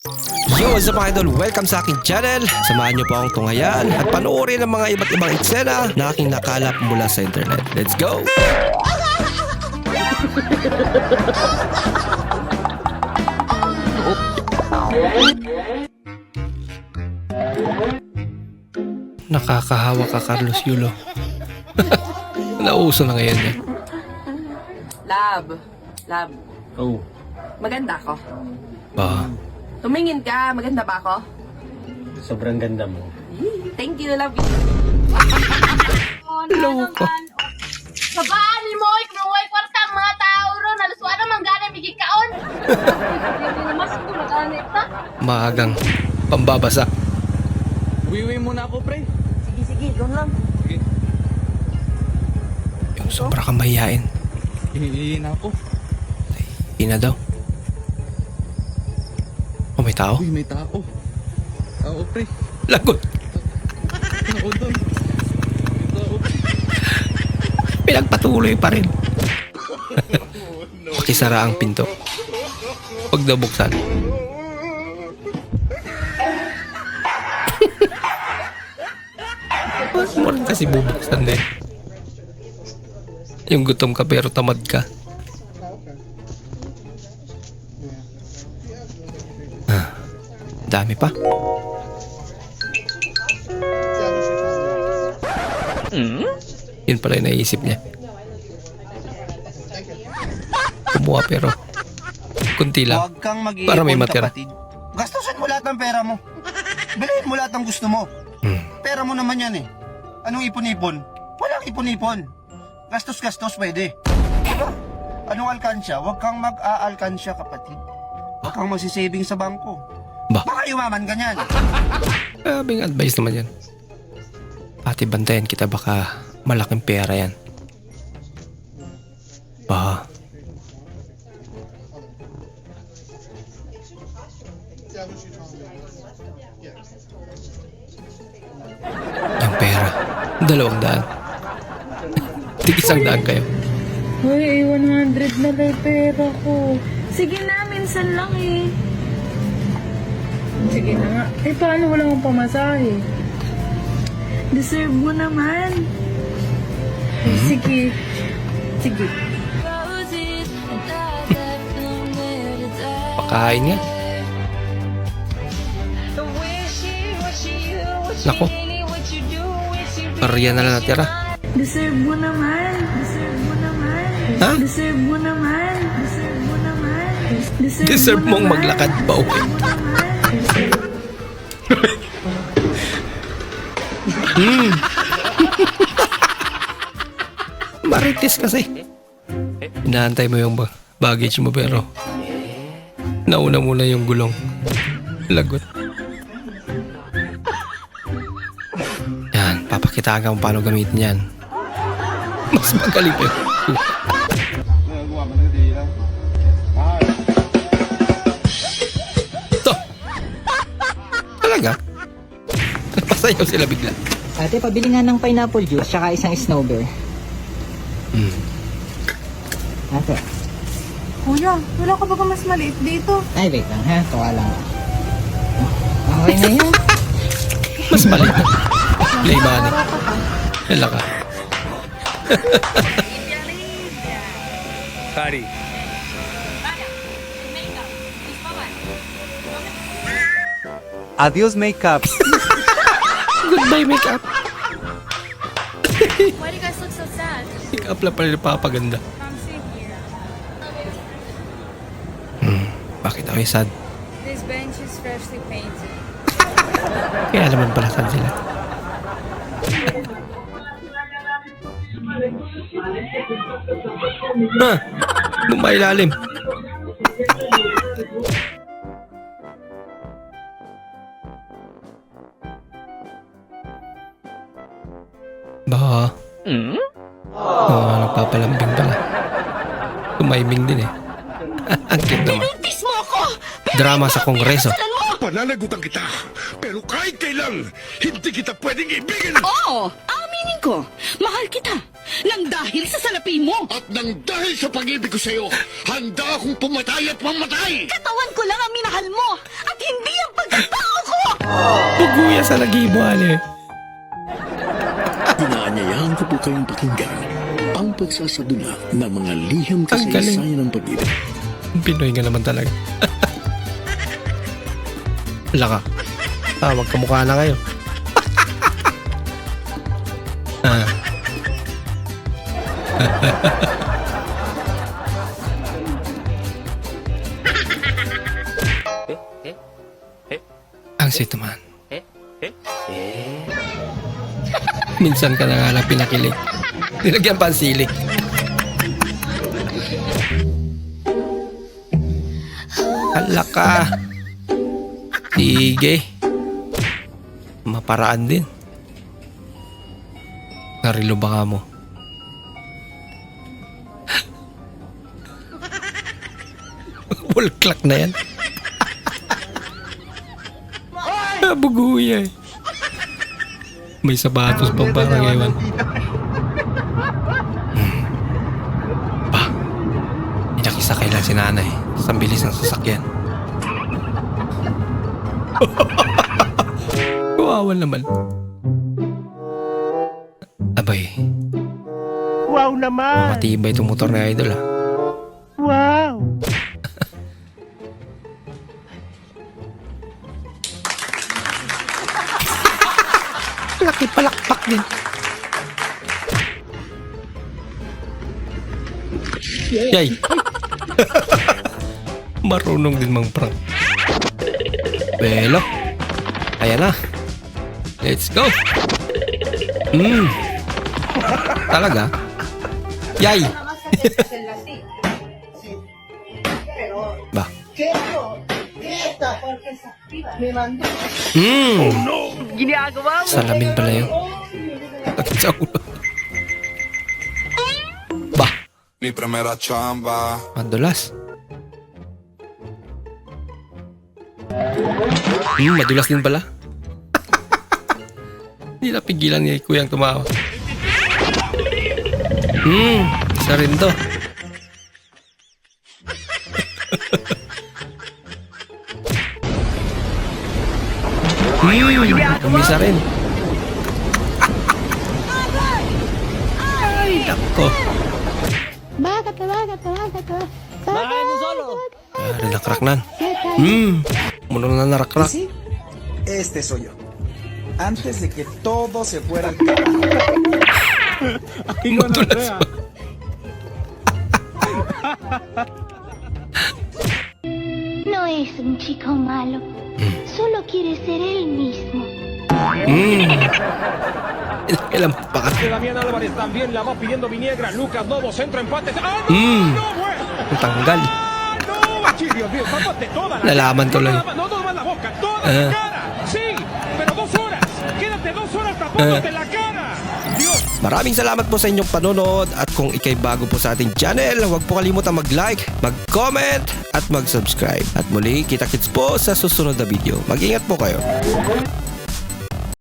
Yo, what's up mga idol? Welcome sa aking channel. Samahan niyo po akong tunghayan at panoorin ang mga iba't ibang eksena na aking nakalap mula sa internet. Let's go! Nakakahawa ka, Carlos Yulo. Nauso na ngayon yan. Love. Oh, Maganda ako. Ba, Tumingin ka, maganda ba ako? sobrang ganda mo. Thank you, love you. loko. Kabaan mo, ikruway kwartang mga tao ron, naluswa naman gana bigikaon. Mas ko naganit na. Maagang pambabasa. Uwi muna ako, pre. Sige, doon lang. Yung sobra kang mahihain. Ihihin ako. Ina daw. Oh, may tao? Uy, may tao. Tao, pre. Lagot. Tao doon. May tao. Pinagpatuloy pa rin. Pakisara ang pinto. Huwag daw buksan. Huwag mo rin kasi bubuksan din. Yung gutom ka pero tamad ka. Dami pa. Yun pala yung naisip niya. Kumuha pero kunti lang. Huwag kang mag-iipon, Para may matira. kapatid. Gastusin mo lahat ng pera mo. Bilhin mo lahat ng gusto mo. Pera mo naman yan eh. Anong ipon-ipon? Walang ipon-ipon. Gastos-gastos pwede. Diba? Anong alkansya? Huwag kang mag-aalkansya, kapatid. Huwag kang magsisaving sa bangko. Ba? Baka yumaman ka niyan. Sabing advice naman yan. Pati bantayan kita baka malaking pera yan. Ba? Yung pera. 200. Tig-100 kayo. Hoy, 100 na lang pera ko. Sige na, minsan lang eh. Sige na nga. Eh, paano wala akong pamasahe? Deserve mo naman. Sige. Pakain niya. Nako. Pariya na lang natira. Deserve mo naman. Ha? Deserve mo naman. Deserve mong maglakad pa uwi. Marites kasi. Inaantay mo yung baggage mo pero nauna muna yung gulong. Lagot. Yan, papakitaan ka kung paano gamitin yan. Mas magaling yun. Ito. Talaga? Pasayaw sila bigla. Ate, pabili nga ng pineapple juice tsaka isang snow bear. Ate. Kuya, wala ka ba mas maliit dito? Ay, wait lang ha. Tuwa lang. Okay na yan. Mas maliit. Play money. Wala ka. Kari. Adios, makeup. Goodbye, makeup. Why do you guys look so sad? Makeup lang pala napapaganda. Come sit here. Bakit ako sad? This bench is freshly painted. Kaya naman pala sad sila. Lumailalim. Ba? Nagpapalambing pala. Tumaiming din eh. Ang cute naman. Drama sa kongreso. Pananagutan kita, pero kahit kailan, hindi kita pwedeng ibigin! Oo! Amin Aminin ko, mahal kita. Nang dahil sa salapi mo. At nang dahil sa pag-ibig ko sa'yo, handa akong pumatay at mamatay! Katawan ko lang ang minahal mo. At hindi ang pagkatao ko. Buguya sa nag-iibali. Inaanyayahan ko po kayong pakinggan ang pagsasadula ng mga liham Ang galing. kasaysayan ng pag-ibig. Pinoy nga naman talaga. Wala ka. Magkamukha na kayo. Ang sweet naman. Minsan ka na nga lang pinakilig. Nilagyan pa ang sili. Hala ka. Sige. Maparaan din. Narilo baka mo. Bulklak na yan. Buguya eh. May sapatos pang parang ewan. Pa, inakisakay lang si nanay sa bilis ng sasakyan. Kawawa naman. Abay. Wow naman! Matibay itong motor na idol ah. Wow! Laki palakpak din. Yay! Marunong din mang prank. Belo. Ayan na. Let's go. Talaga? Yay! Ba? Salamin pala yun. Bakit sa ulo? Ba? Mi primera chamba. Madulas. Madulas din pala. Hindi napigilan ni Kuyang tumawa. Isa rin to. Umisa rin. Ay, nako. Ay, nakrak nan. Muno na narakrak. Este soy yo. Antes de que todo se fuera al carajo. Madulas. No es un chico malo. Solo quiere ser él mismo. Kailan pa ka? Damián Álvarez también la va pidiendo Viniegra. Lucas Novo, centro empate. ¡Ah, no! ¡No, güey! Ang tanggal. ¡No! Dios mío, tápate toda la Nalaman tuloy. No más la boca, toda la cara. Sí, pero 2 horas. Quédate 2 horas tapándote la cara. Dios. Maraming salamat po sa inyong panonood at kung ikay bago po sa ating channel, huwag po kalimutan mag-like, mag-comment at mag-subscribe. At muli, kita-kits po sa susunod na video. Mag-ingat po kayo.